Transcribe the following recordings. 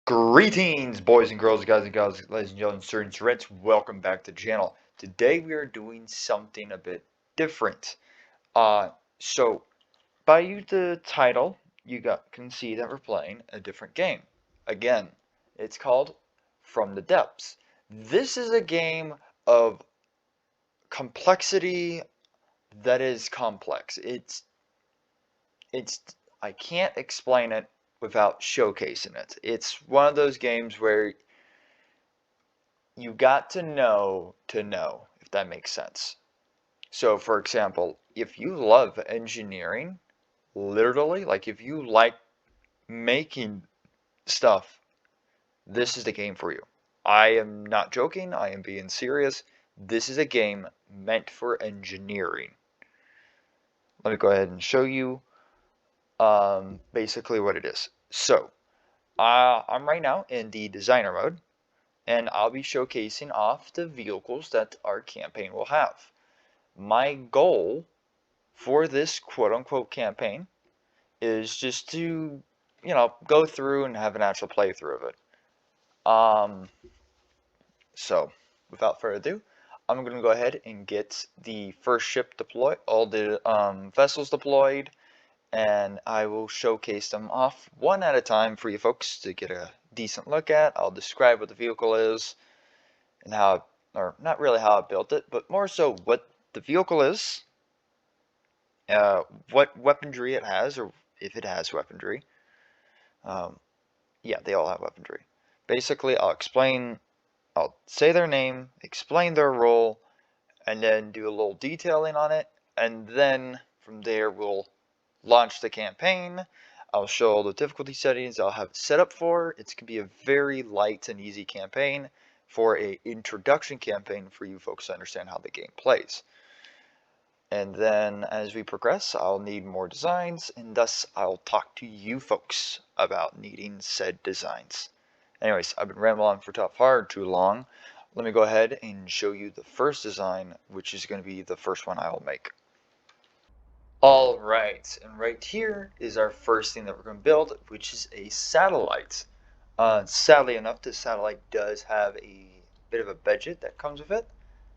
Greetings, boys and girls, guys and gals, ladies and gentlemen, sirs and sirettes. Welcome back to the channel. Today we are doing something a bit different. So by the title, can see that we're playing a different game. Again, it's called From the Depths. This is a game of complexity that is complex. It's I can't explain it without showcasing it. It's one of those games where you got to know, if that makes sense. So, for example, if you love engineering, literally, like if you like making stuff, this is the game for you. I am not joking, I am being serious. This is a game meant for engineering. Let me go ahead and show you basically what it is. So, I'm right now in the designer mode, and I'll be showcasing off the vehicles that our campaign will have. My goal for this quote-unquote campaign is just to, go through and have an actual playthrough of it. So, without further ado, I'm going to go ahead and get the first ship deployed, all the vessels deployed, and I will showcase them off one at a time for you folks to get a decent look at. I'll describe what the vehicle is and how, or not really how I built it, but more so what the vehicle is, what weaponry it has, or if it has weaponry. Yeah, they all have weaponry. Basically, I'll say their name, explain their role, and then do a little detailing on it, and then from there we'll launch the campaign. I'll show all the difficulty settings I'll have it set up for. It's going to be a very light and easy campaign for a introduction campaign for you folks to understand how the game plays. And then as we progress, I'll need more designs, and thus I'll talk to you folks about needing said designs. Anyways, I've been rambling for far too long. Let me go ahead and show you the first design, which is going to be the first one I will make. Alright, and right here is our first thing that we're going to build, which is a satellite. Sadly enough, this satellite does have a bit of a budget that comes with it.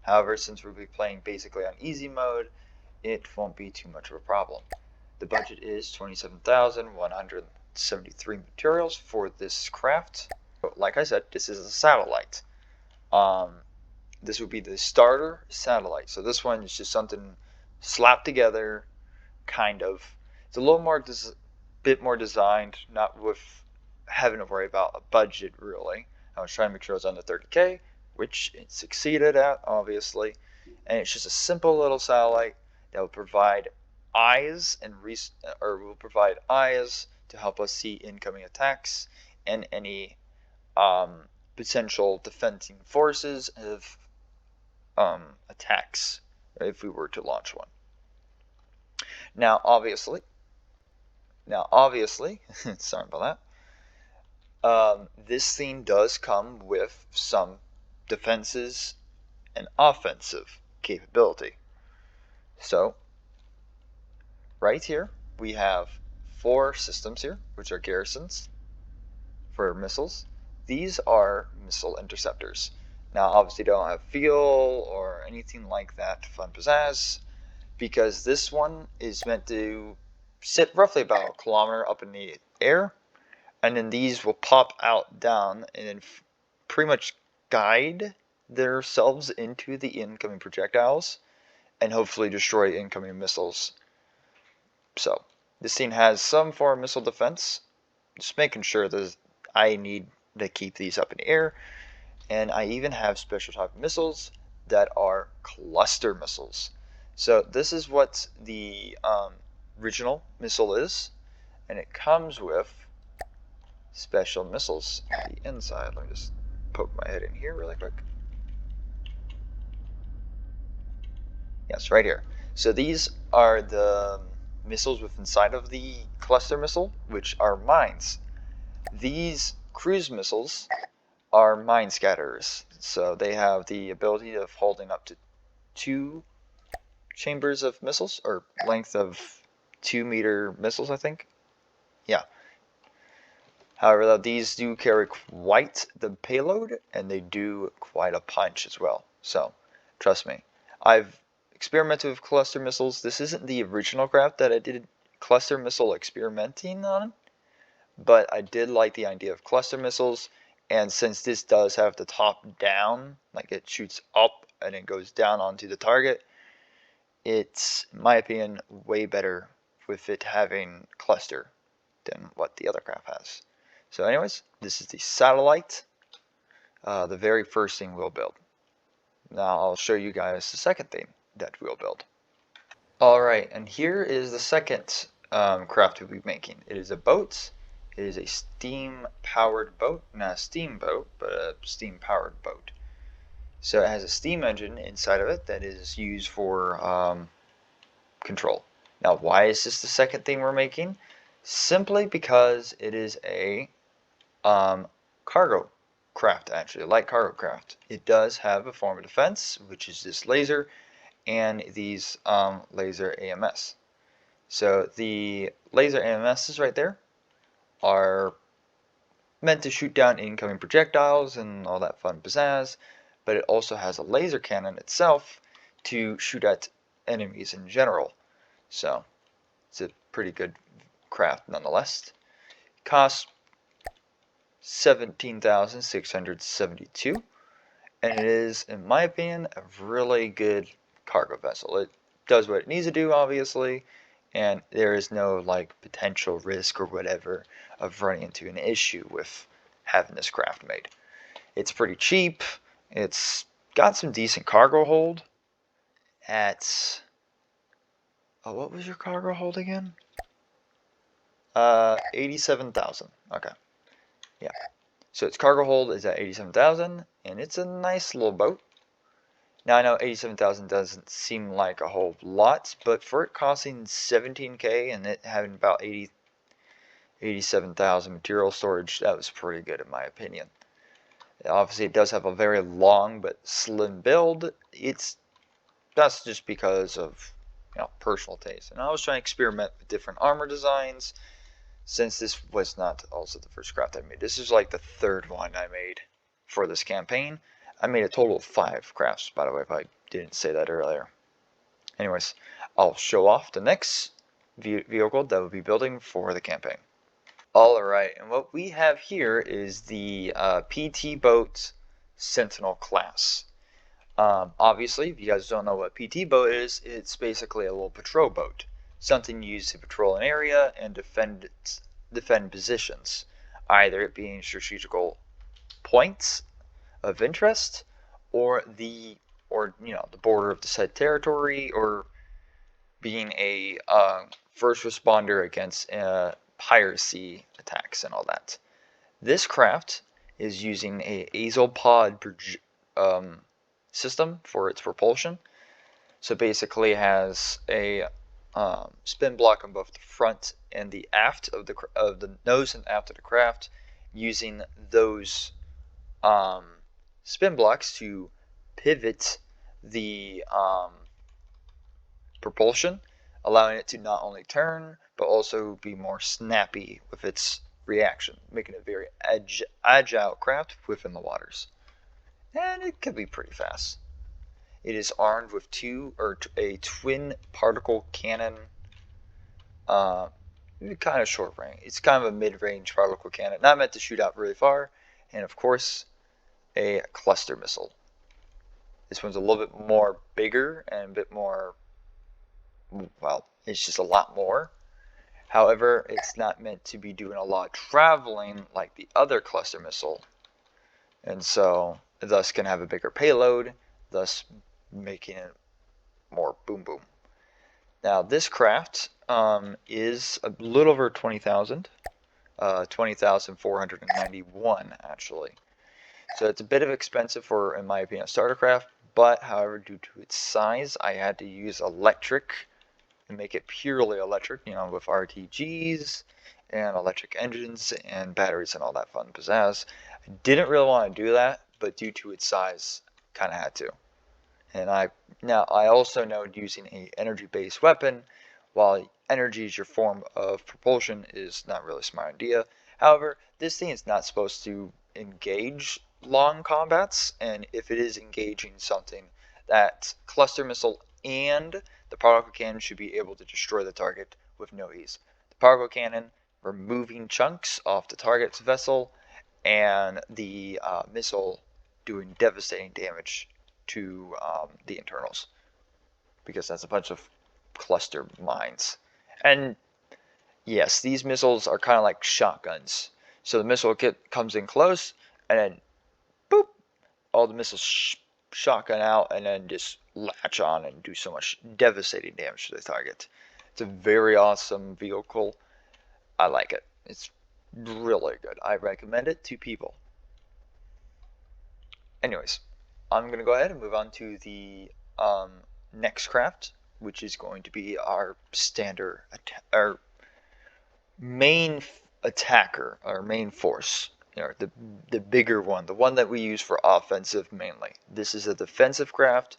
However, since we'll be playing basically on easy mode, it won't be too much of a problem. The budget is 27,173 materials for this craft. Like I said, this is a satellite. This would be the starter satellite. So this one is just something slapped together, kind of. It's a little more, bit more designed, not with having to worry about a budget really. I was trying to make sure it was under 30K, which it succeeded at, obviously. And it's just a simple little satellite that will provide eyes will provide eyes to help us see incoming attacks and any potential defending forces of attacks if we were to launch one. Now, obviously, sorry about that. This thing does come with some defenses and offensive capability. So, right here, we have 4 systems here, which are garrisons for missiles. These are missile interceptors. Now, obviously, they don't have fuel or anything like that fun pizzazz, because this one is meant to sit roughly about a kilometer up in the air, and then these will pop out down and then pretty much guide themselves into the incoming projectiles and hopefully destroy incoming missiles. So this thing has some form of missile defense, just making sure that I need to keep these up in the air. And I even have special type of missiles that are cluster missiles. So this is what the original missile is, and it comes with special missiles on the inside. Let me just poke my head in here really quick. Yes, right here. So these are the missiles with inside of the cluster missile, which are mines. These cruise missiles are mine scatterers. So they have the ability of holding up to 2 chambers of missiles, or length of 2-meter missiles, I think. Yeah. However, though, these do carry quite the payload, and they do quite a punch as well. So, trust me. I've experimented with cluster missiles. This isn't the original craft that I did cluster missile experimenting on, but I did like the idea of cluster missiles. And since this does have the top down, like it shoots up and it goes down onto the target, it's, in my opinion, way better with it having cluster than what the other craft has. So anyways, this is the satellite, the very first thing we'll build. Now I'll show you guys the second thing that we'll build. Alright, and here is the second craft we'll be making. It is a boat. It is a steam-powered boat. Not a steamboat, but a steam-powered boat. So it has a steam engine inside of it that is used for control. Now, why is this the second thing we're making? Simply because it is a cargo craft, actually, a light cargo craft. It does have a form of defense, which is this laser, and these laser AMS. So the laser AMSs right there are meant to shoot down incoming projectiles and all that fun pizzazz, but it also has a laser cannon itself to shoot at enemies in general. So it's a pretty good craft nonetheless. Costs 17,672, and it is, in my opinion, a really good cargo vessel. It does what it needs to do, obviously, and there is no like potential risk or whatever of running into an issue with having this craft made. It's pretty cheap. It's got some decent cargo hold at, oh, what was your cargo hold again? 87,000. Okay. Yeah. So its cargo hold is at 87,000, and it's a nice little boat. Now I know 87,000 doesn't seem like a whole lot, but for it costing 17K and it having about 87,000 material storage, that was pretty good in my opinion. Obviously it does have a very long but slim build. That's just because of personal taste. And I was trying to experiment with different armor designs, since this was not also the first craft I made. This is like the third one I made for this campaign. I made a total of 5 crafts, by the way, if I didn't say that earlier. Anyways, I'll show off the next vehicle that we'll be building for the campaign. Alright, and what we have here is the PT Boat Sentinel class. Obviously, if you guys don't know what PT boat is, it's basically a little patrol boat. Something used to patrol an area and defend positions, either it being strategical points of interest, or the border of the said territory, or being a first responder against piracy attacks and all that. This craft is using a azo pod system for its propulsion. So basically, it has a spin block on both the front and the aft of the nose and aft of the craft, using those spin blocks to pivot the propulsion, allowing it to not only turn but also be more snappy with its reaction, making it a very agile craft within the waters. And it can be pretty fast. It is armed with a twin particle cannon. Kind of short range. It's kind of a mid-range particle cannon, not meant to shoot out really far. And of course, a cluster missile. This one's a little bit more bigger and a bit more, well, it's just a lot more. However, it's not meant to be doing a lot of traveling like the other cluster missile. And so, thus can have a bigger payload, thus making it more boom boom. Now this craft is a little over 20,000, 20,491 actually. So it's a bit of expensive for, in my opinion, a starter craft, but however, due to its size, I had to use electric and make it purely electric, with RTGs and electric engines and batteries and all that fun pizzazz. I didn't really want to do that, but due to its size, kind of had to. And I also know using an energy-based weapon, while energy is your form of propulsion, is not really a smart idea. However, this thing is not supposed to engage long combats, and if it is engaging something, that cluster missile and the particle cannon should be able to destroy the target with no ease. The particle cannon removing chunks off the target's vessel, and the missile doing devastating damage to the internals, because that's a bunch of cluster mines. And yes, these missiles are kind of like shotguns. So the missile comes in close, and then boop, all the missiles shotgun out, and then just latch on and do so much devastating damage to the target. It's a very awesome vehicle. I like it. It's really good. I recommend it to people. Anyways, I'm going to go ahead and move on to the next craft, which is going to be our standard, our main attacker, our main force, the bigger one, the one that we use for offensive mainly. This is a defensive craft,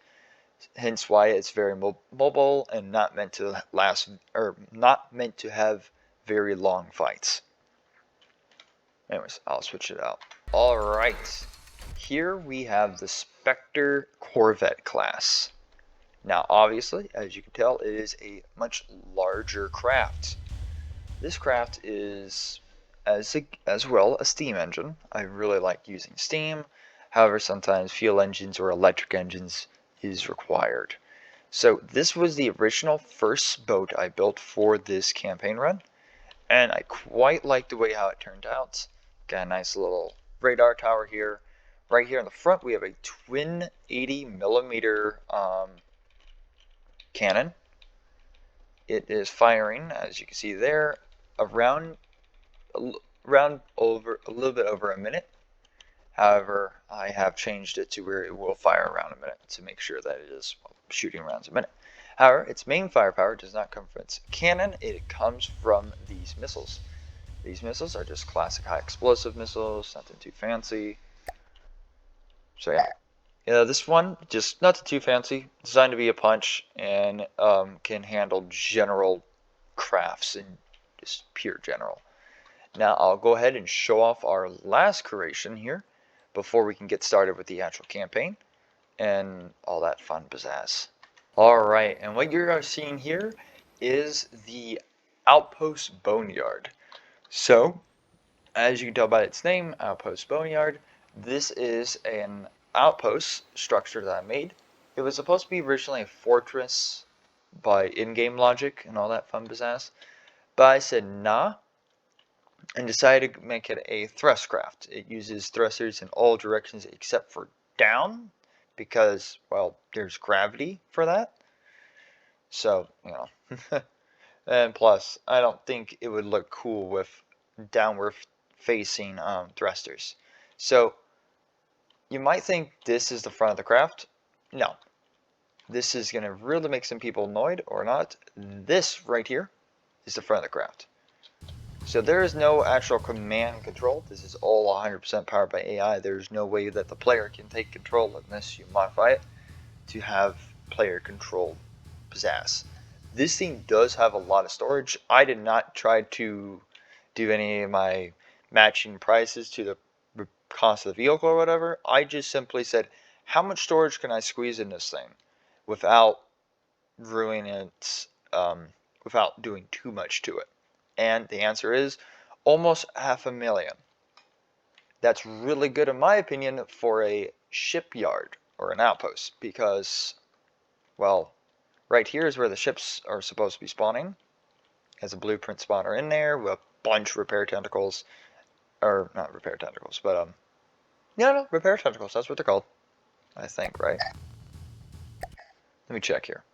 hence why it's very mobile and not meant to last, or not meant to have very long fights. Anyways, I'll switch it out. All right, here we have the Spectre Corvette class. Now, obviously, as you can tell, it is a much larger craft. This craft is, as well, a steam engine. I really like using steam. However, sometimes fuel engines or electric engines is required. So this was the original first boat I built for this campaign run, and I quite like the way how it turned out. Got a nice little radar tower here. Right here in the front, we have a twin 80mm cannon. It is firing, as you can see there, around a little bit over a minute. However, I have changed it to where it will fire around a minute to make sure that it is shooting rounds a minute. However, its main firepower does not come from its cannon, it comes from these missiles. These missiles are just classic high explosive missiles, nothing too fancy. So yeah, this one, just nothing too fancy, designed to be a punch, and can handle general crafts and just pure general. Now I'll go ahead and show off our last creation here before we can get started with the actual campaign and all that fun pizzazz. Alright, and what you're seeing here is the Outpost Boneyard. So, as you can tell by its name, Outpost Boneyard, this is an outpost structure that I made. It was supposed to be originally a fortress by in-game logic and all that fun pizzazz, but I said nah, and decided to make it a thrust craft. It uses thrusters in all directions except for down, because, well, there's gravity for that. So, and plus, I don't think it would look cool with downward facing thrusters. So, you might think this is the front of the craft. No. This is going to really make some people annoyed, or not. This right here is the front of the craft. So there is no actual command control. This is all 100% powered by AI. There's no way that the player can take control unless you modify it to have player control pizzazz. This thing does have a lot of storage. I did not try to do any of my matching prices to the cost of the vehicle or whatever. I just simply said, how much storage can I squeeze in this thing without ruining it, without doing too much to it? And the answer is almost 500,000. That's really good in my opinion for a shipyard or an outpost, because, well, right here is where the ships are supposed to be spawning. Has a blueprint spawner in there with a bunch of repair tentacles, or not repair tentacles, but no, repair tentacles, that's what they're called, I think, right? Let me check here.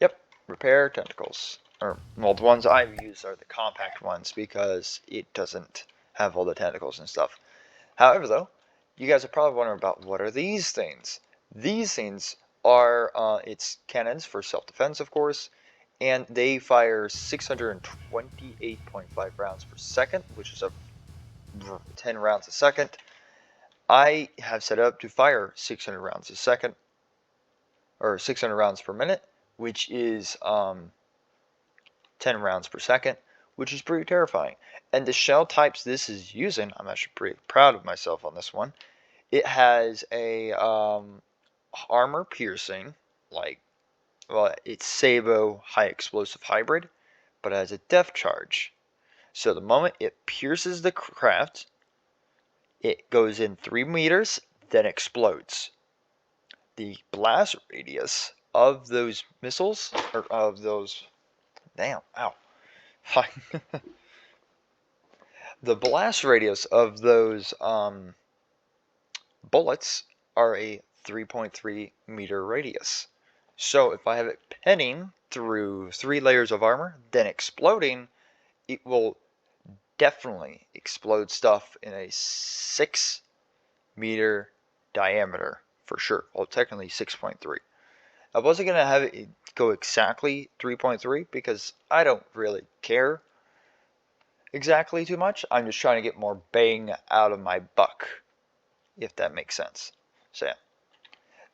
Yep, repair tentacles. Or, well, the ones I've used are the compact ones because it doesn't have all the tentacles and stuff. However, though, you guys are probably wondering about what are these things. These things are its cannons for self-defense, of course, and they fire 628.5 rounds per second, which is 10 rounds a second. I have set up to fire 600 rounds a second, or 600 rounds per minute, which is 10 rounds per second, which is pretty terrifying. And the shell types this is using, I'm actually pretty proud of myself on this one. It has a armor piercing, like, well, it's Sabo high explosive hybrid, but it has a depth charge. So the moment it pierces the craft, it goes in 3 meters, then explodes. The blast radius of those missiles, or of those, damn, ow. The blast radius of those bullets are a 3.3 meter radius. So if I have it penning through 3 layers of armor, then exploding, it will definitely explode stuff in a 6 meter diameter for sure. Well, technically 6.3. I wasn't going to have it go exactly 3.3 because I don't really care exactly too much. I'm just trying to get more bang out of my buck, if that makes sense. So yeah.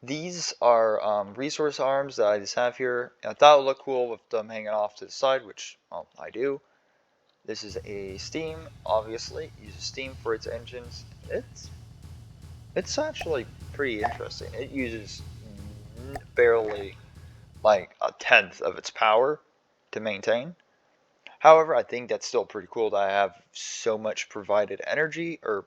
These are resource arms that I just have here. I thought it would look cool with them hanging off to the side, which, well, I do. This is a steam, obviously. It uses steam for its engines. It's actually pretty interesting. It uses barely like a tenth of its power to maintain. However, I think that's still pretty cool that I have so much provided energy, or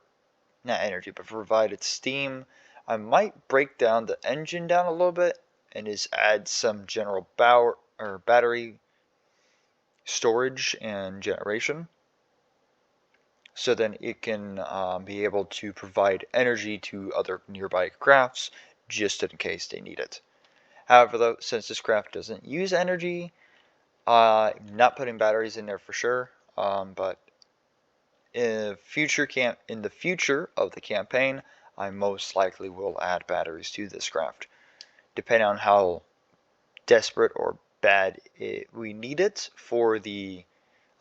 not energy, but provided steam. I might break down the engine down a little bit and just add some general power or battery storage and generation, so then it can be able to provide energy to other nearby crafts just in case they need it. However, though, since this craft doesn't use energy, I'm not putting batteries in there for sure, but in the future of the campaign, I most likely will add batteries to this craft, depending on how desperate or bad we need it for the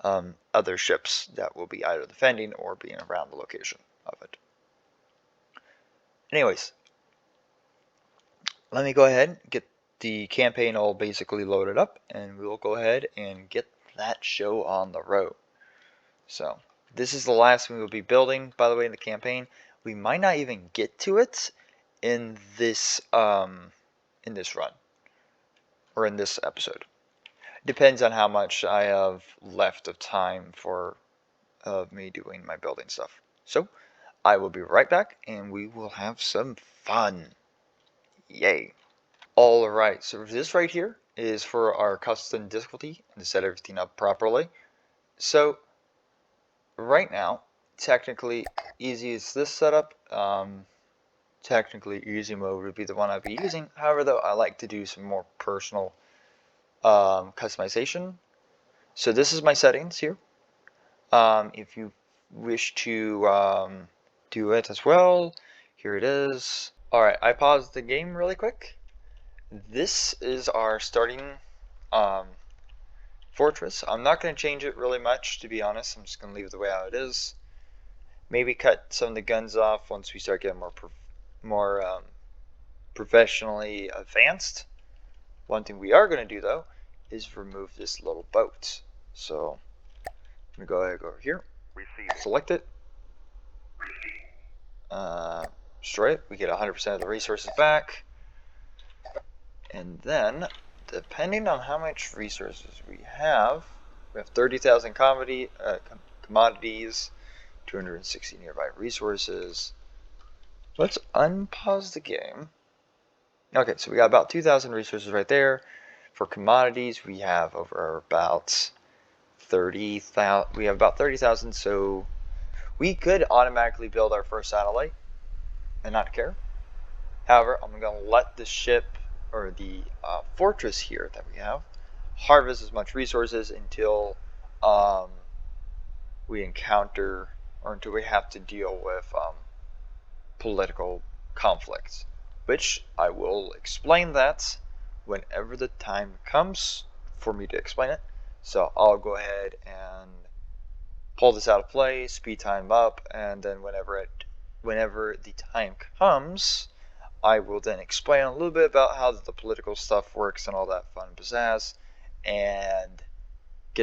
other ships that will be either defending or being around the location of it. Anyways, let me go ahead and get the campaign all basically loaded up, and we'll go ahead and get that show on the road. So this is the last thing we'll be building, by the way, in the campaign. We might not even get to it in this run or in this episode. Depends on how much I have left of time for me doing my building stuff. So I will be right back, and we will have some fun. Yay! Alright, so this right here is for our custom difficulty and to set everything up properly. So right now, technically easy is this setup. Technically easy mode would be the one I'd be using. However, though, I like to do some more personal customization. So this is my settings here. If you wish to do it as well, here it is. Alright, I paused the game really quick. This is our starting fortress. I'm not going to change it really much, to be honest. I'm just going to leave it the way how it is. Maybe cut some of the guns off once we start getting more professionally advanced. One thing we are going to do, though, is remove this little boat. So I'm going to go ahead and go over here, select it, destroy it. We get 100% of the resources back. And then, depending on how much resources we have 30,000 commodities, 260 nearby resources. Let's unpause the game. Okay, so we got about 2,000 resources right there. For commodities, we have over about 30,000. We have about 30,000, so we could automatically build our first satellite and not care. However, I'm going to let the ship, or the fortress here that we have, harvest as much resources until we encounter, or until we have to deal with political conflicts, which I will explain that whenever the time comes for me to explain it. So I'll go ahead and pull this out of play, speed time up, and then whenever the time comes, I will then explain a little bit about how the political stuff works and all that fun pizzazz, and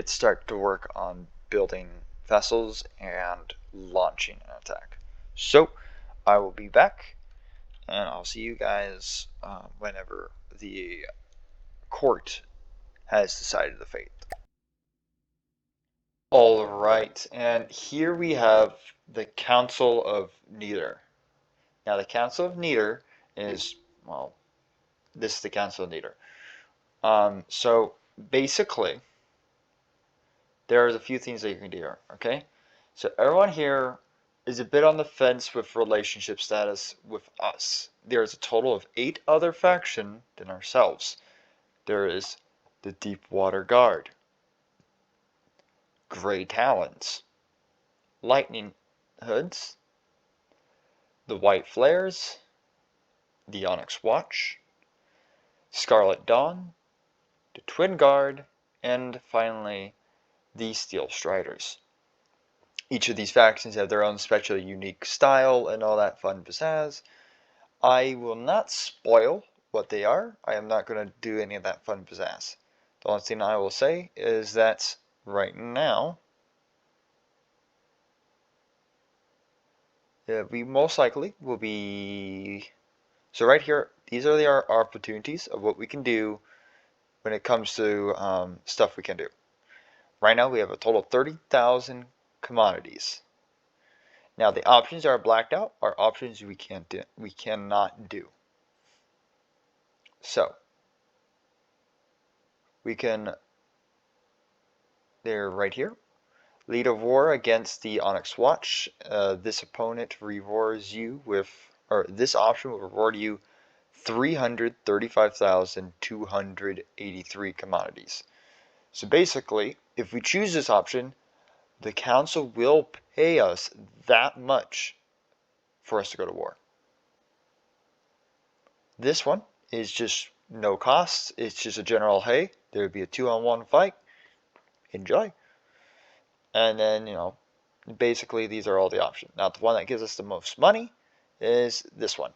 start to work on building vessels and launching an attack. So I will be back, and I'll see you guys whenever the court has decided the fate. Alright, and here we have the Council of Neither. Now the Council of Neither is, well, this is the Council of Neither. So basically, there's a few things that you can do here, okay? So everyone here is a bit on the fence with relationship status with us. There's a total of 8 other factions than ourselves. There is the Deepwater Guard, Grey Talons, Lightning Hoods, the White Flares, the Onyx Watch, Scarlet Dawn, the Twin Guard, and finally the Steel Striders. Each of these factions have their own special unique style and all that fun pizzazz. I will not spoil what they are. I am not going to do any of that fun pizzazz. The only thing I will say is that right now, we most likely will be... So right here, these are the opportunities of what we can do when it comes to stuff we can do. Right now we have a total of 30,000 commodities. Now the options are blacked out are options we cannot do. So we can, they're right here. Lead a war against the Onyx Watch. This opponent rewards you with, or this option will reward you 335,283 commodities. So basically, if we choose this option, the council will pay us that much for us to go to war. This one is just no cost. It's just a general, hey, there would be a 2-on-1 fight. Enjoy. And then, you know, basically these are all the options. Now, the one that gives us the most money is this one.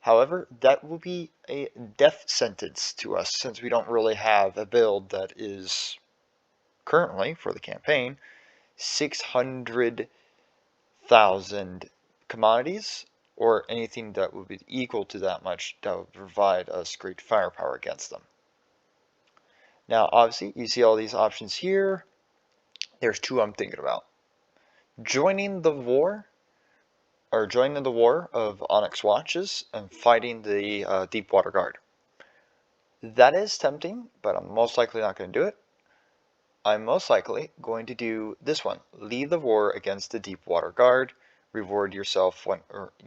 However, that will be a death sentence to us since we don't really have a build that is currently, for the campaign, 600,000 commodities or anything that would be equal to that much that would provide us great firepower against them. Now, obviously, you see all these options here. There's 2 I'm thinking about. Joining the war of Onyx Watches and fighting the Deepwater Guard. That is tempting, but I'm most likely not going to do it. I'm most likely going to do this one. Lead the war against the Deepwater Guard. Reward yourself,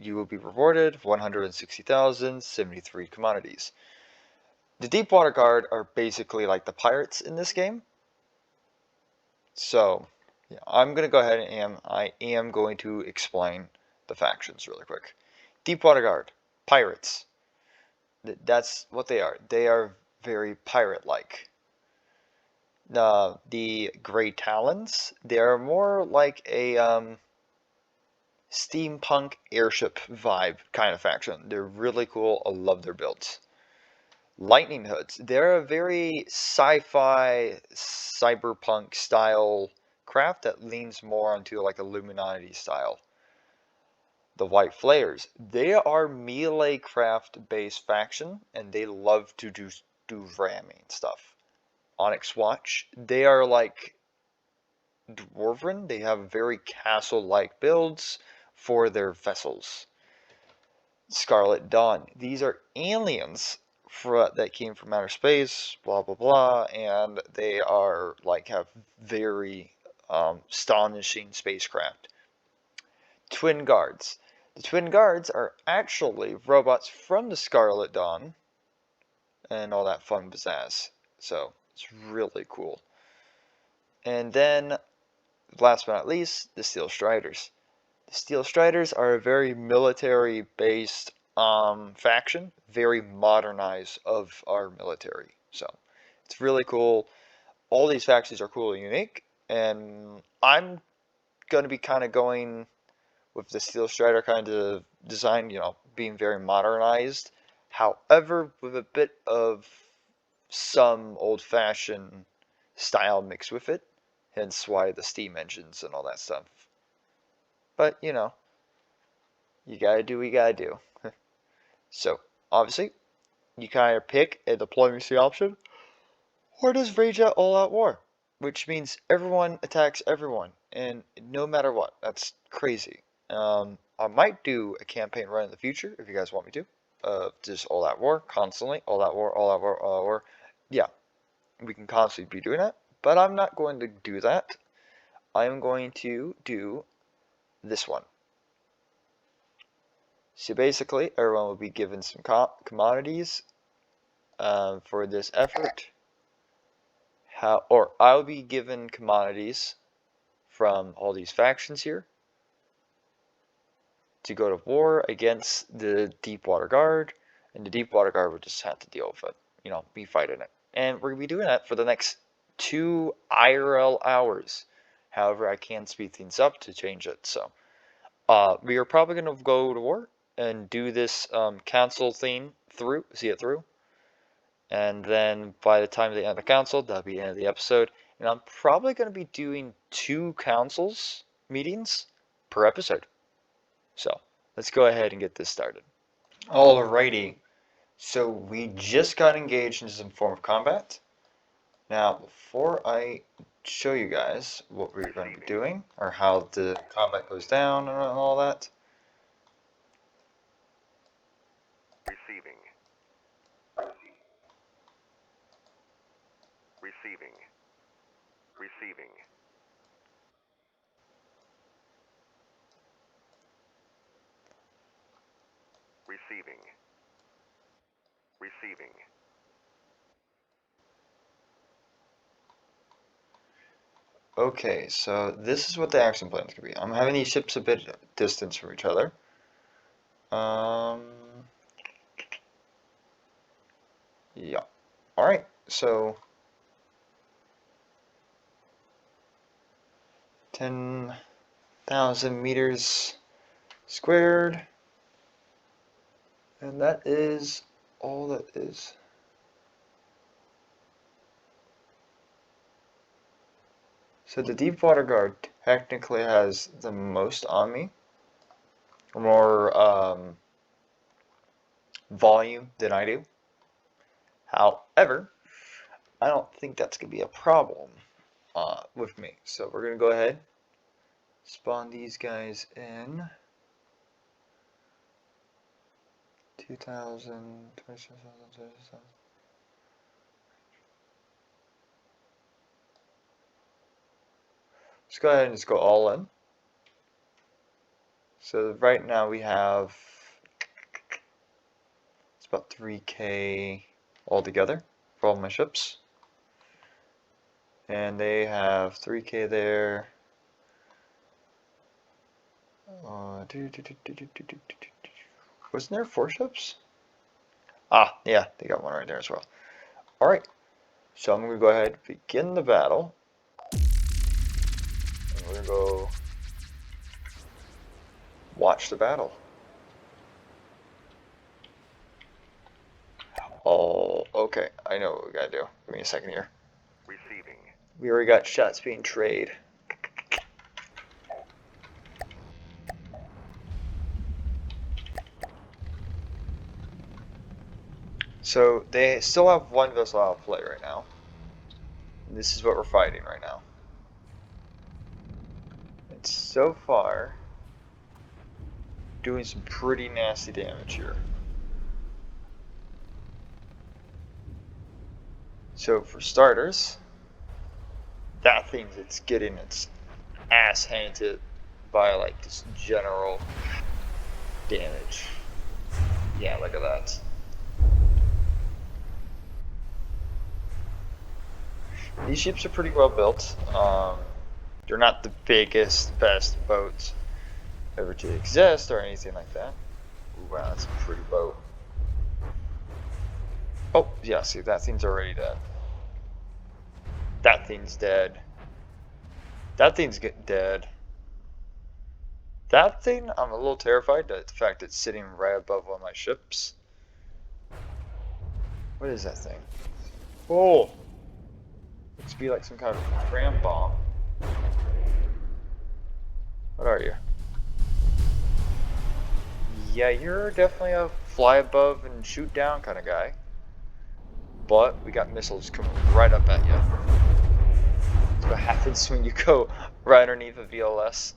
you will be rewarded 160,073 commodities. The Deepwater Guard are basically like the pirates in this game. So, yeah, I'm going to go ahead and I am going to explain the factions really quick. Deepwater Guard, pirates. That's what they are. They are very pirate-like. The Grey Talons, they are more like a steampunk airship vibe kind of faction. They're really cool. I love their builds. Lightning Hoods, they're a very sci-fi, cyberpunk style craft that leans more onto like Illuminati style. The White Flares, they are melee craft based faction and they love to do ramming stuff. Onyx Watch, they are like dwarven, they have very castle-like builds for their vessels. Scarlet Dawn, these are aliens that came from outer space, blah blah blah, and they are like have very astonishing spacecraft. Twin Guards. The Twin Guards are actually robots from the Scarlet Dawn and all that fun pizzazz. So it's really cool. And then, last but not least, the Steel Striders. The Steel Striders are a very military-based faction, very modernized of our military. So it's really cool. All these factions are cool and unique, and I'm going to be kind of going with the Steel Strider kind of design, you know, being very modernized. However, with a bit of some old-fashioned style mixed with it. hence why the steam engines and all that stuff. But, you know, you gotta do what you gotta do. So, obviously, you kind of pick a diplomacy option, or just rage out all-out war, which means everyone attacks everyone, and no matter what. That's crazy. I might do a campaign run in the future, if you guys want me to. Just all-out war, constantly, all-out war, all-out war, all-out war. Yeah, we can constantly be doing that, but I'm not going to do that. I'm going to do this one. So basically, everyone will be given some commodities for this effort. Or I'll be given commodities from all these factions here to go to war against the Deepwater Guard, and the Deepwater Guard will just have to deal with it, you know, be fighting it. And we're going to be doing that for the next 2 IRL hours. However, I can speed things up to change it, so we are probably going to go to war and do this council thing through, see it through. And then by the time they end the council, that'll be the end of the episode. And I'm probably going to be doing 2 councils meetings per episode. So let's go ahead and get this started. Alrighty, so we just got engaged in some form of combat. Now, before I show you guys what we're going to be doing, or how the combat goes down and all that. Receiving. Receiving. Receiving. Receiving. Receiving. Okay, so this is what the action plan is going to be. I'm having these ships a bit distance from each other. Yeah. Alright, so 10,000 meters squared. And that is all that is. So the Deepwater Guard technically has the most on me, more volume than I do. However, I don't think that's going to be a problem with me. So we're going to go ahead, spawn these guys in. 2,000, 27,000, 27,000. Let's go ahead and just go all in. So right now we have, it's about 3K altogether for all my ships. And they have 3K there. Wasn't there 4 ships? Ah, yeah, they got one right there as well. Alright, so I'm going to go ahead and begin the battle. And we're going to go watch the battle. Oh, okay, I know what we got to do. Give me a second here. Receiving. We already got shots being traded. So they still have 1 vessel out of play right now. And this is what we're fighting right now. It's so far doing some pretty nasty damage here. So for starters, that it's getting its ass handed by like this general damage. Yeah, look at that. These ships are pretty well built. They're not the biggest, best boats ever to exist or anything like that. Ooh, wow, that's a pretty boat. Oh, yeah, see, that thing's already dead. That thing's dead. That thing's dead. That thing, I'm a little terrified at the fact it's sitting right above one of my ships. What is that thing? Oh! Looks to be like some kind of cram bomb. What are you? Yeah, you're definitely a fly above and shoot down kind of guy. But we got missiles coming right up at you. That's what happens when you go right underneath a VLS.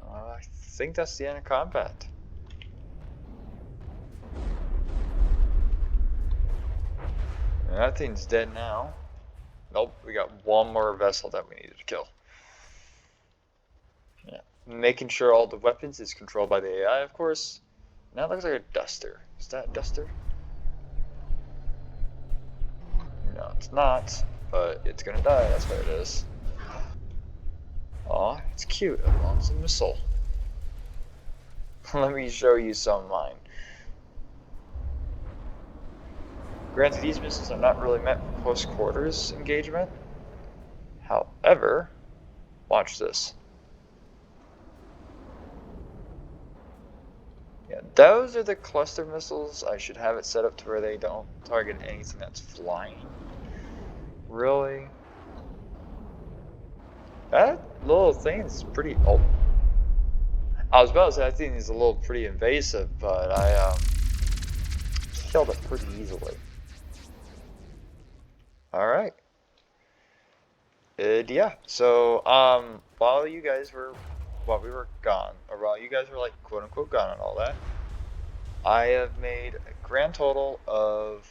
I think that's the end of combat. That thing's dead now. Nope, we got one more vessel that we needed to kill. Yeah. Making sure all the weapons is controlled by the AI, of course. And that looks like a duster. Is that a duster? No, it's not. But it's gonna die, that's what it is. Aw, it's cute. It wants a missile. Let me show you some of mine. Granted, these missiles are not really meant for close quarters engagement. However, watch this. Yeah, those are the cluster missiles. I should have it set up to where they don't target anything that's flying. Really? That little thing is pretty... Oh. I was about to say, I think it's a little pretty invasive, but I killed it pretty easily. Alright. Yeah, so, while we were gone, or while you guys were like quote unquote gone and all that, I have made a grand total of,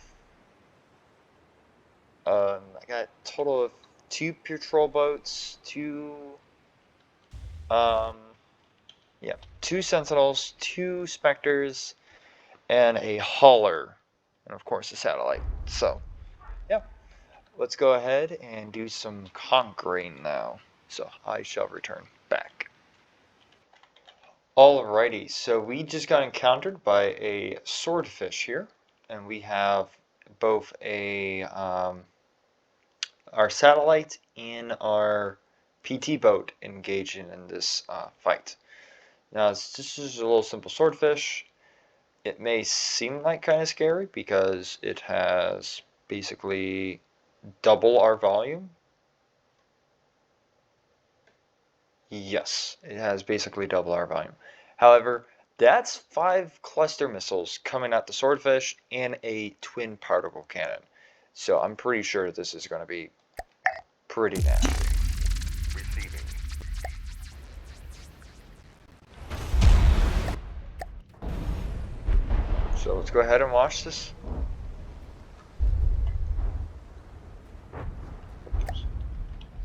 I got a total of 2 patrol boats, 2 sentinels, 2 specters, and a hauler, and of course a satellite. So, yeah. Let's go ahead and do some conquering now. So I shall return back. Alrighty, so we just got encountered by a swordfish here, and we have both a our satellite and our PT boat engaging in this fight. Now this is a little simple swordfish. It may seem like kind of scary because it has basically double our volume. Yes, it has basically double our volume. However, that's 5 cluster missiles coming at the swordfish and a twin particle cannon. So I'm pretty sure this is going to be pretty nasty. Receiving. So let's go ahead and watch this.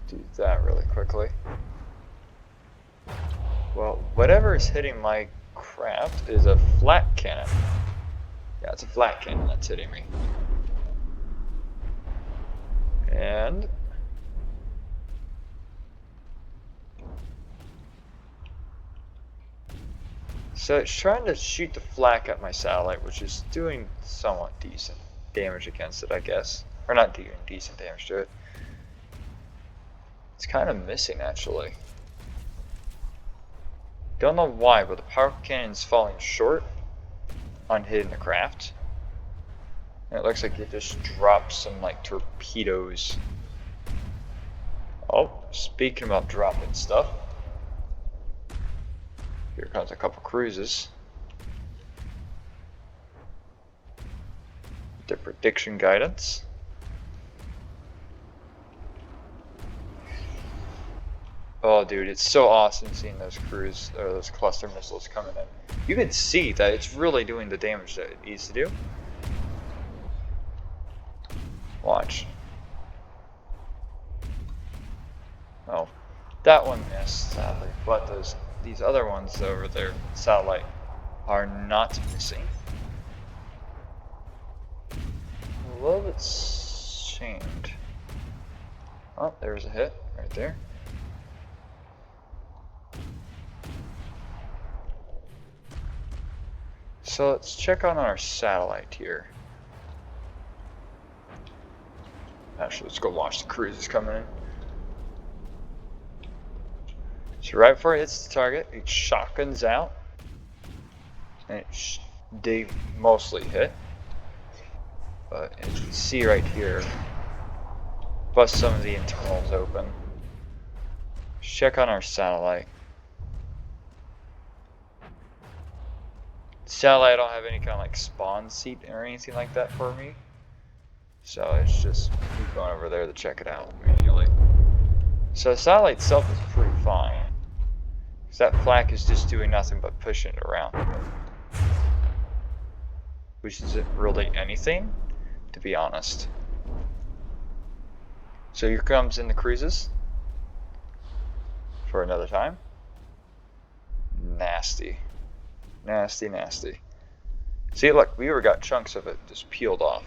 Do that really quickly. Well, whatever is hitting my craft is a flat cannon. Yeah, it's a flat cannon that's hitting me. And so it's trying to shoot the flak at my satellite, which is doing somewhat decent damage against it, I guess. Or not doing decent damage to it. It's kind of missing, actually. Don't know why, but the power cannon's falling short on hitting the craft. And it looks like it just dropped some, like, torpedoes. Oh, speaking about dropping stuff. Here comes a couple cruises. The prediction guidance. Oh, dude, it's so awesome seeing those those cluster missiles coming in. You can see that it's really doing the damage that it needs to do. Watch. Oh, that one missed, sadly, but these other ones over there, satellite, are not missing. A little bit shamed. Oh, there's a hit right there. So let's check on our satellite here. Actually, let's go watch the cruises coming in. So right before it hits the target, it shotguns out. And they mostly hit. But as you can see right here, bust some of the internals open. Check on our satellite. Satellite, I don't have any kind of like spawn seat or anything like that for me. So it's just me going over there to check it out manually. So the satellite itself is pretty fine. Because that flak is just doing nothing but pushing it around. Which isn't really anything, to be honest. So here comes in the cruises. For another time. Nasty. Nasty, nasty. See, look, we even got chunks of it just peeled off.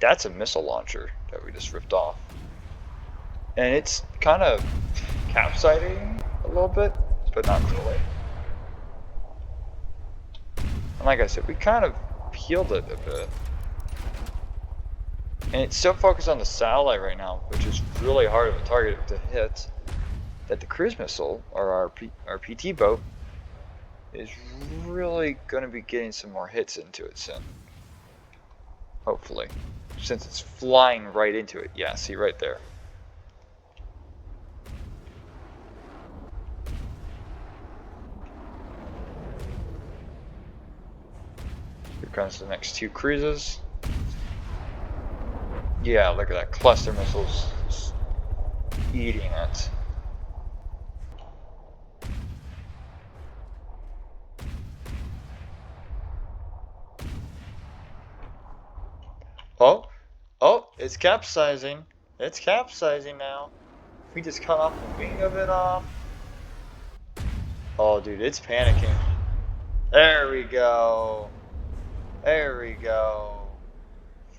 That's a missile launcher that we just ripped off. And it's kind of capsizing a little bit, but not really. And like I said, we kind of peeled it a bit. And it's still focused on the satellite right now, which is really hard of a target to hit. That the cruise missile, or our PT boat, is really going to be getting some more hits into it soon. Hopefully. Since it's flying right into it. Yeah, see right there. Here comes the next two cruises. Yeah, look at that. Cluster missiles just eating it. Oh, it's capsizing. It's capsizing now. We just cut off the wing of it off. Oh, dude, it's panicking. There we go. There we go.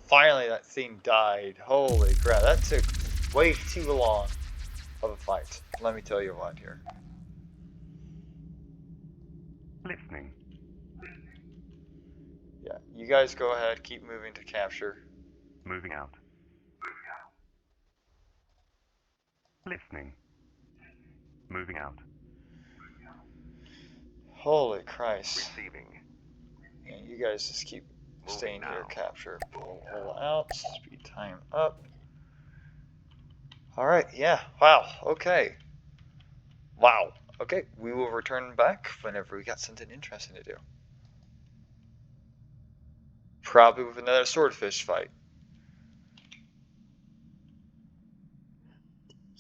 Finally, that thing died. Holy crap, that took way too long of a fight. Let me tell you what here. Listening. Yeah, you guys go ahead, keep moving to capture. Moving out. Listening. Moving out. Holy Christ. Receiving. And you guys just keep staying Moving here, now. capture. Pull out, speed time up. Alright, yeah, wow, okay. Wow, okay, we will return back whenever we got something interesting to do. Probably with another swordfish fight.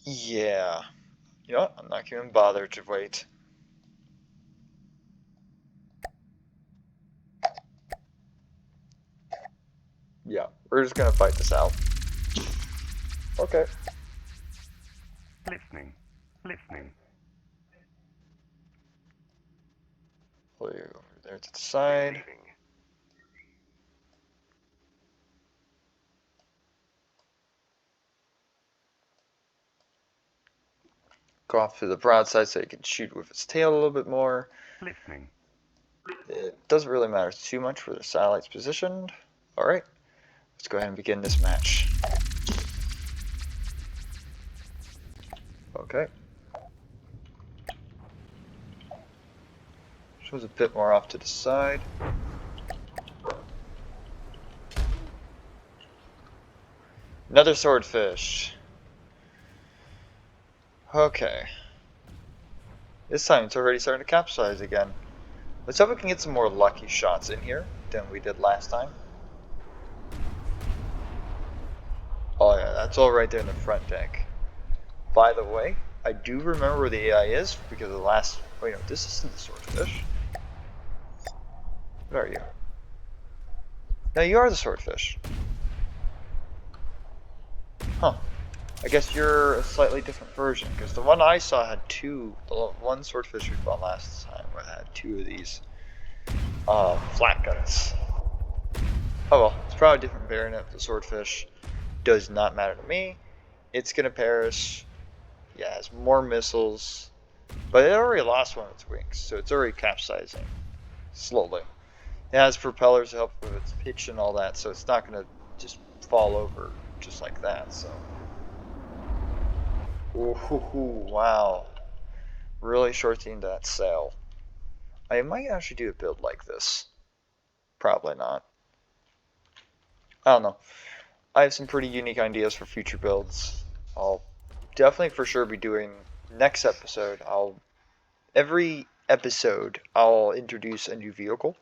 Yeah. You know what? I'm not even bothered to wait. Yeah, we're just gonna fight this out. Okay. Listening. Listening. Pull you over there to the side. Receiving. Go off to the broadside so you can shoot with its tail a little bit more. Listening. It doesn't really matter too much where the satellite's positioned. Alright, let's go ahead and begin this match. Okay. Shows a bit more off to the side. Another swordfish. Okay. This time it's already starting to capsize again. Let's hope we can get some more lucky shots in here than we did last time. Oh yeah, that's all right there in the front deck. By the way, I do remember where the AI is because of the last... Wait, no, this isn't the swordfish. What are you? No, you are the swordfish. Huh. I guess you're a slightly different version, because the one I saw had two. The one swordfish we fought last time had two of these flat guns. Oh well, it's probably a different variant of the swordfish. Does not matter to me. It's gonna perish. Yeah, it has more missiles, but it already lost one of its wings, so it's already capsizing slowly. It has propellers to help with its pitch and all that, so it's not gonna just fall over just like that. So. Ooh, wow. Really shortening that sail. I might actually do a build like this. Probably not. I don't know. I have some pretty unique ideas for future builds. I'll definitely for sure be doing next episode. Every episode I'll introduce a new vehicle.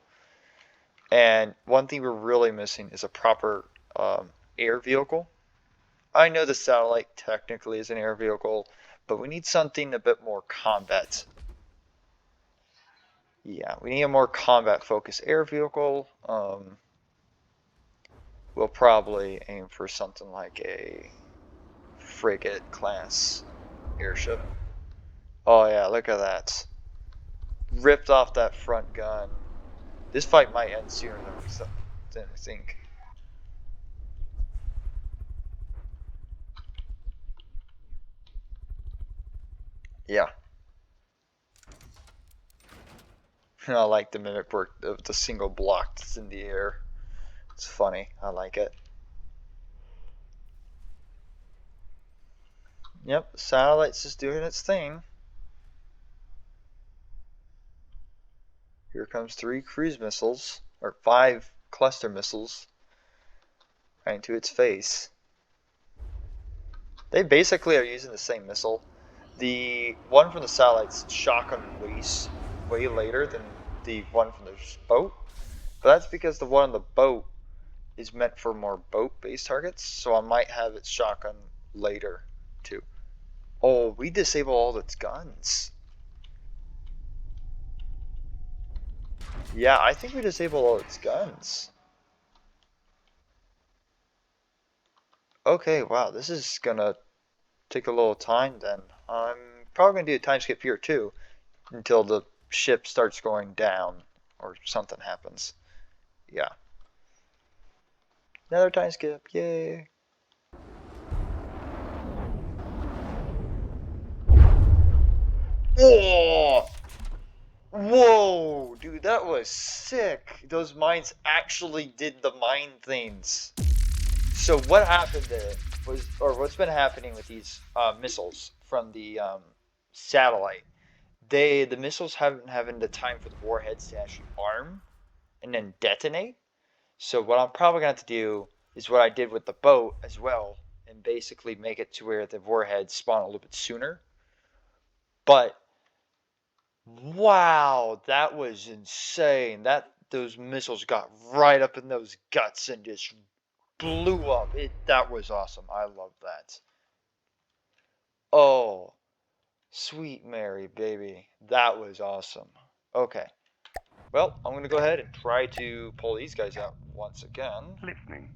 And one thing we're really missing is a proper air vehicle. I know the satellite technically is an air vehicle, but we need something a bit more combat. Yeah, we need a more combat-focused air vehicle. We'll probably aim for something like a frigate class airship. Oh yeah, look at that. Ripped off that front gun. This fight might end sooner than we think. Yeah. I like the mimic work of the single block that's in the air. It's funny. I like it. Yep, the satellite's just doing its thing. Here comes 3 cruise missiles, or 5 cluster missiles, right into its face. They basically are using the same missile. The one from the satellite's shotgun way later than the one from the boat, but that's because the one on the boat is meant for more boat-based targets, so I might have its shotgun later too. Oh, we disable all its guns. Yeah, I think we disable all its guns. Okay, wow, this is gonna take a little time then. I'm probably gonna do a time skip here too, until the ship starts going down or something happens. Yeah. Another time skip, yay. Oh! Whoa, dude, that was sick. Those mines actually did the mine things. So what happened there was, or what's been happening with these missiles from the satellite? The missiles haven't having the time for the warheads to actually arm and then detonate. So what I'm probably gonna have to do is what I did with the boat as well, and basically make it to where the warheads spawn a little bit sooner. But wow, that was insane. Those missiles got right up in those guts and just blew up. That was awesome. I love that. Oh, sweet Mary, baby. That was awesome. Okay. Well, I'm gonna go ahead and try to pull these guys out once again. Listening.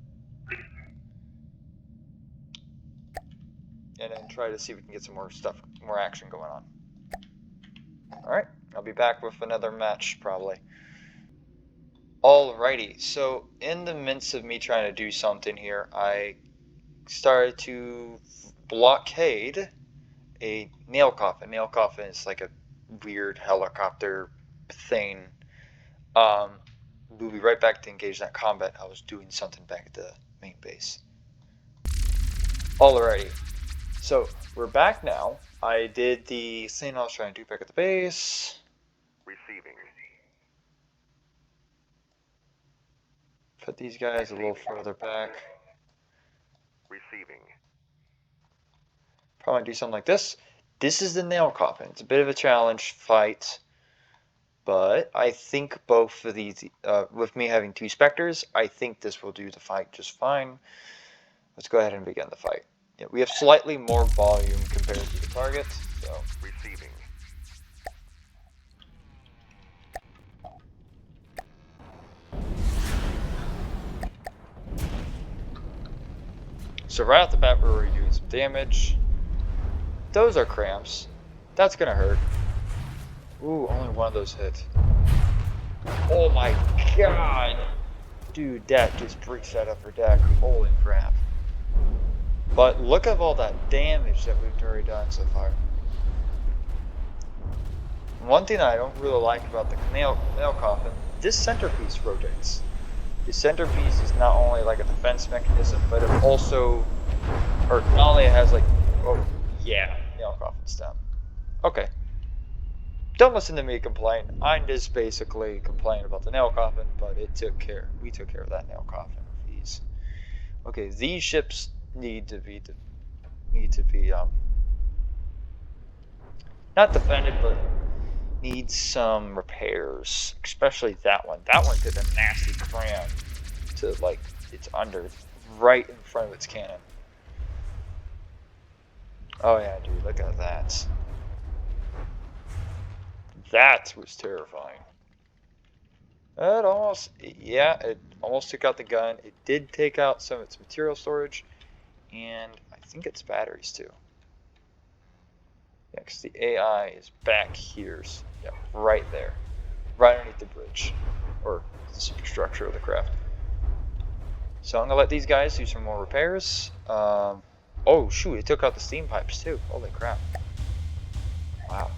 And then try to see if we can get some more action going on. Alright, I'll be back with another match, probably. Alrighty, so in the midst of me trying to do something here, I started to blockade a nail coffin. Nail coffin is like a weird helicopter thing. We'll be right back to engage that combat. I was doing something back at the main base. Alrighty, so we're back now. I did the thing I was trying to do back at the base. Receiving. Put these guys a little further back. Receiving. Probably do something like this. This is the nail coffin. It's a bit of a challenge fight, but I think both of these, with me having 2 specters, I think this will do the fight just fine. Let's go ahead and begin the fight. Yeah, we have slightly more volume compared to the target, so. Receiving. So right off the bat, we're already doing some damage. Those are cramps. That's gonna hurt. Ooh, only one of those hit. Oh my god! Dude, that just breaks that upper deck. Holy crap. But look at all that damage that we've already done so far. One thing I don't really like about the nail coffin, this centerpiece rotates. The centerpiece is not only like a defense mechanism, but it also, or not only it has like, oh yeah, nail coffin's down. Okay. Don't listen to me complain. I'm just basically complaining about the nail coffin, but we took care of that nail coffin with ease. Okay, these ships need to be not defended, but needs some repairs. Especially that one. That one took a nasty cram to like it's under right in front of its cannon. Oh yeah, dude, look at that. That was terrifying. It almost, yeah, it almost took out the gun. It did take out some of its material storage, and I think its batteries too. Yeah, because the AI is back here, yeah, right there, right underneath the bridge, or the superstructure of the craft. So I'm gonna let these guys do some more repairs. Oh shoot, it took out the steam pipes too. Holy crap. Wow.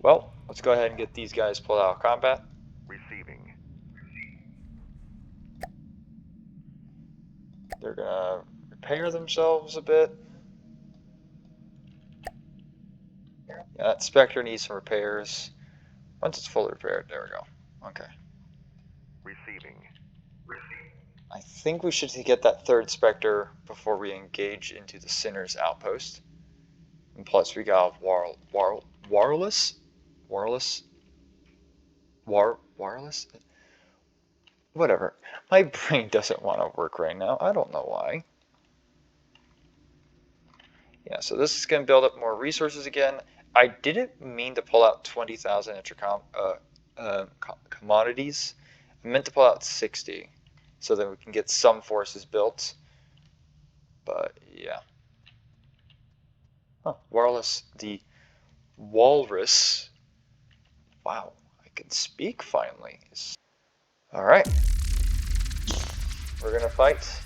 Well, let's go ahead and get these guys pulled out of combat. Receiving. They're gonna repair themselves a bit. Yeah, that Spectre needs some repairs. Once it's fully repaired, there we go. Okay. Receiving. I think we should get that third Spectre before we engage into the Sinner's outpost. And plus, we got wireless? Whatever. My brain doesn't want to work right now. I don't know why. Yeah, so this is going to build up more resources again. I didn't mean to pull out 20,000 extra commodities. I meant to pull out 60 so that we can get some forces built. But yeah. Huh, wireless, the walrus. Wow, I can speak finally. Alright. We're going to fight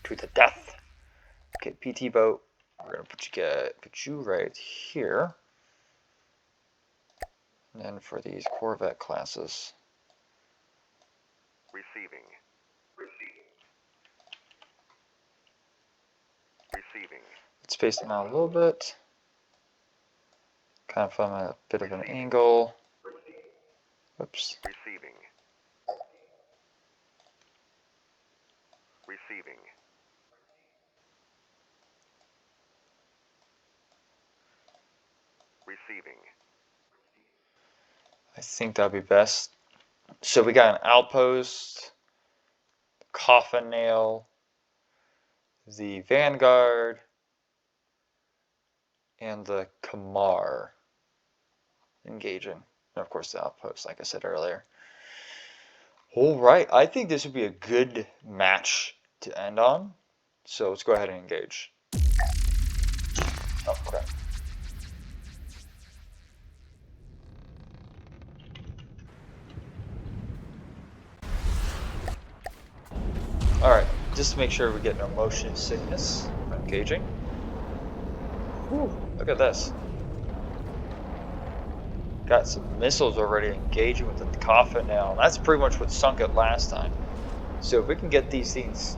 to the death. Okay, PT boat. We're going to put you right here. And then for these Corvette classes. Receiving. Let's space them out a little bit. Kind of from a bit of an angle. Oops. Receiving. I think that'd be best. So we got an outpost, coffin nail, the Vanguard, and the Kamar engaging. And of course the outpost, like I said earlier. Alright, I think this would be a good match to end on. So let's go ahead and engage. Oh crap. Alright, just to make sure we get no motion sickness from engaging. Whew, look at this. Got some missiles already engaging with the coffin now. That's pretty much what sunk it last time. So if we can get these things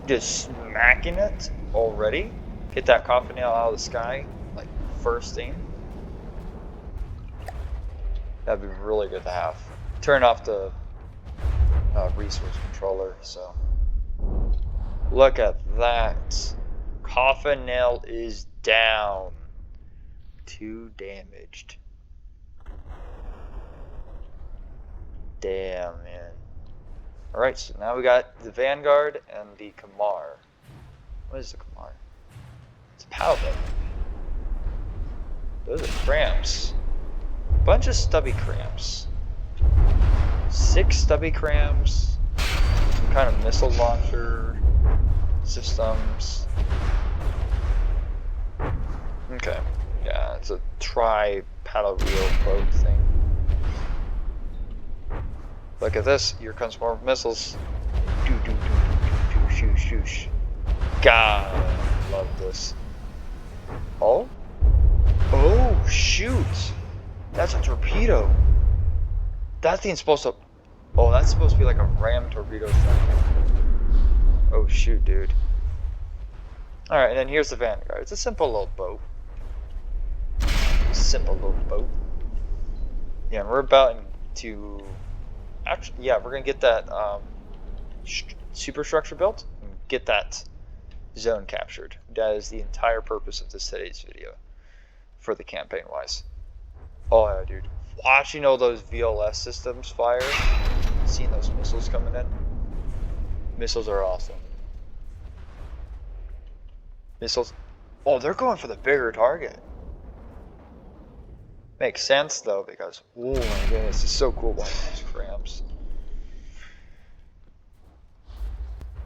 just smacking it already, get that coffin nail out of the sky, like first thing, that'd be really good to have. Turn off the resource controller, so. Look at that. Coffin nail is down. 2 damaged. Damn, man. Alright, so now we got the Vanguard and the Kamar. What is the Kamar? It's a paladin. Those are cramps. Bunch of stubby cramps. 6 stubby cramps. Some kind of missile launcher systems. Okay. Yeah, it's a tri-paddle wheel boat thing. Look at this. Here comes more missiles. Do do do do do do shoosh shoosh. God, I love this. Oh? Oh shoot! That's a torpedo. That thing's supposed to. Oh, that's supposed to be like a ram torpedo thing. Oh shoot, dude. Alright, and then here's the Vanguard. It's a simple little boat. Simple little boat. Yeah, we're about to. Actually, yeah, we're gonna get that superstructure built and get that zone captured. That is the entire purpose of today's video for the campaign wise. Oh yeah, dude. Watching all those VLS systems fire, seeing those missiles coming in. Missiles are awesome. Missiles. Oh, they're going for the bigger target. Makes sense though, because oh my goodness, it's so cool watching those cramps.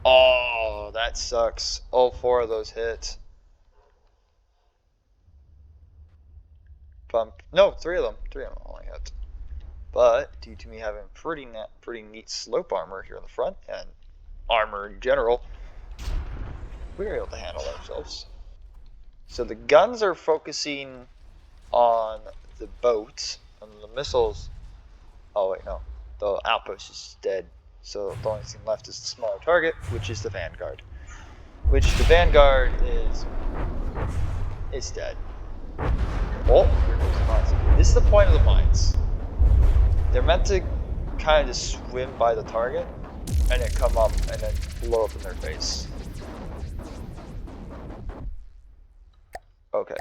Oh, that sucks. All 4 of those hit. No, 3 of them. 3 of them only hit. But due to me having pretty neat slope armor here in the front and armor in general, we were able to handle ourselves. So the guns are focusing on the boats, and the missiles. Oh wait, no, the outpost is dead. So the only thing left is the smaller target, which is the Vanguard. Which the Vanguard is dead. Oh, here goes the mines. This is the point of the mines. They're meant to kind of just swim by the target and then come up and then blow up in their face. Okay.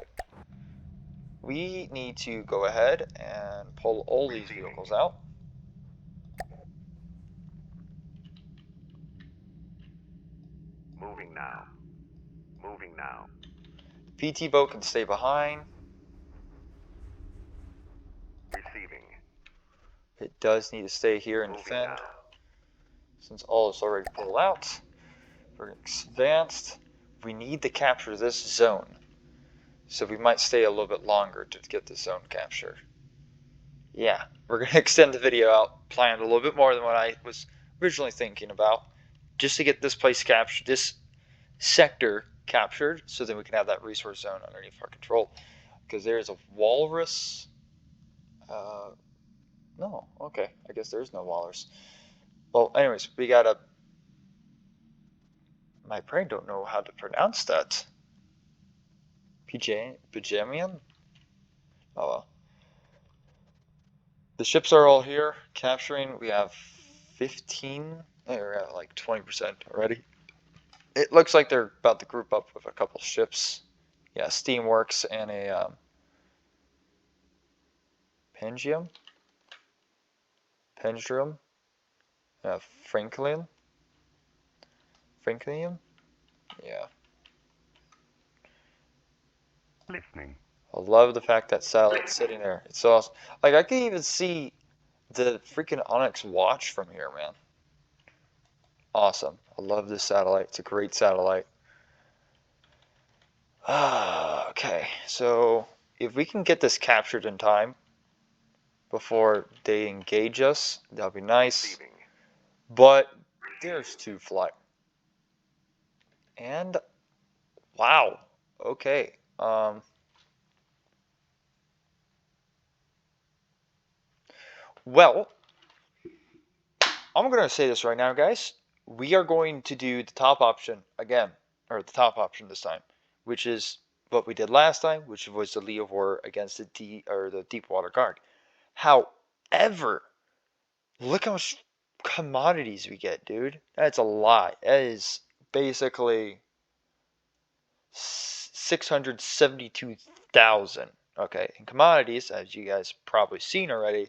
We need to go ahead and pull all these vehicles out. Moving now. Moving now. PT boat can stay behind. Receiving. It does need to stay here and defend. Now. Since all is already pulled out, we're advanced. We need to capture this zone. So we might stay a little bit longer to get the zone captured. Yeah, we're going to extend the video out, planned a little bit more than what I was originally thinking about, just to get this place captured, this sector captured, so then we can have that resource zone underneath our control. Because there's a walrus. No, okay, I guess there's no walrus. Well, anyways, we got a. My brain don't know how to pronounce that. Pajamian? Oh well. The ships are all here, capturing. We have 15. We're at like 20% already. It looks like they're about to group up with a couple ships. Yeah, Steamworks and a Pendulum, Franklin. Yeah. Listening. I love the fact that satellite's sitting there. It's awesome. Like, I can even see the freaking Onyx watch from here, man. Awesome. I love this satellite. It's a great satellite. Okay, so if we can get this captured in time before they engage us, that'll be nice. Receiving. But there's 2 flight. And wow. Okay. Well, I'm going to say this right now, guys. We are going to do the top option again, or the top option this time, which is what we did last time, which was the Leo War against the Deepwater Guard. However, look how much commodities we get, dude. That's a lot. That is basically 672,000. Okay, and commodities, as you guys probably seen already,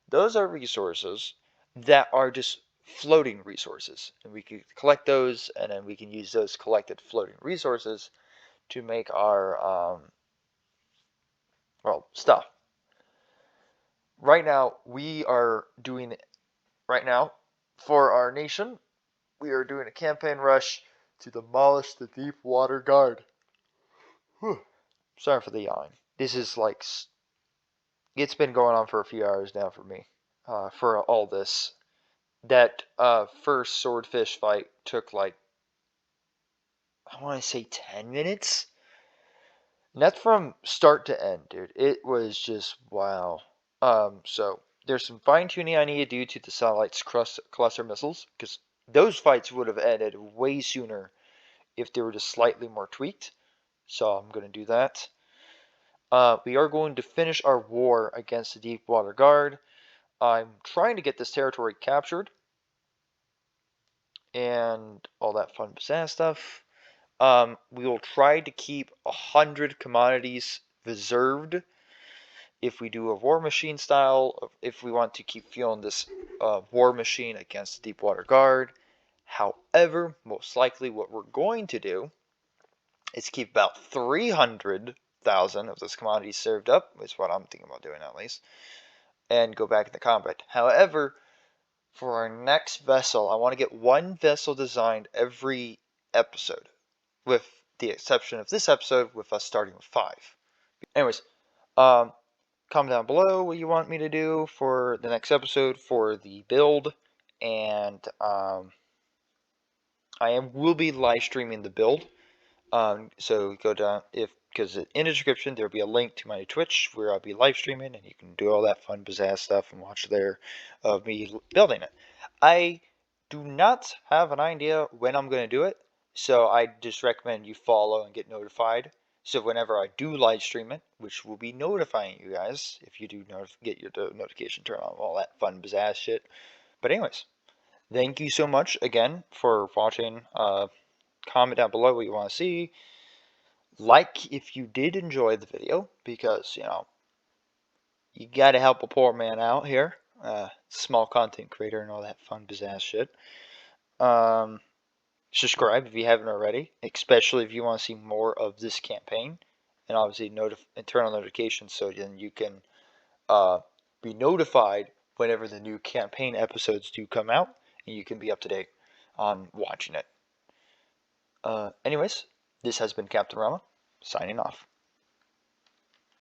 those are resources that are just floating resources, and we can collect those, and then we can use those collected floating resources to make our stuff. Right now for our nation, we are doing a campaign rush to demolish the Deepwater Guard. Whew. Sorry for the yawn. This is like, it's been going on for a few hours now for me, for all this. That first swordfish fight took like, I want to say 10 minutes. And that's from start to end, dude. It was just wow. So there's some fine tuning I need to do to the satellite's cluster missiles, because those fights would have ended way sooner if they were just slightly more tweaked. So I'm going to do that. We are going to finish our war against the Deepwater Guard. I'm trying to get this territory captured. and all that fun pizzazz stuff. We will try to keep 100 commodities reserved if we do a War Machine style, if we want to keep fueling this War Machine against the Deepwater Guard. However, most likely what we're going to do is keep about 300,000 of those commodities served up, is what I'm thinking about doing at least, and go back into combat. However, for our next vessel, I want to get one vessel designed every episode, with the exception of this episode, with us starting with 5. Anyways, comment down below what you want me to do for the next episode for the build, and will be live streaming the build. So go down, because in the description there'll be a link to my Twitch where I'll be live streaming, and you can do all that fun pizzazz stuff and watch there of me building it. I do not have an idea when I'm going to do it, so I just recommend you follow and get notified. So whenever I do live stream it, which will be notifying you guys if you do get your notification turned on, all that fun pizzazz shit. But anyways, thank you so much again for watching. Comment down below what you want to see. Like if you did enjoy the video, because, you gotta help a poor man out here. Small content creator and all that fun pizzazz shit. Subscribe if you haven't already, especially if you want to see more of this campaign. And obviously internal notifications, so then you can be notified whenever the new campaign episodes do come out, and you can be up to date on watching it. Anyways, this has been Captain Rama, signing off.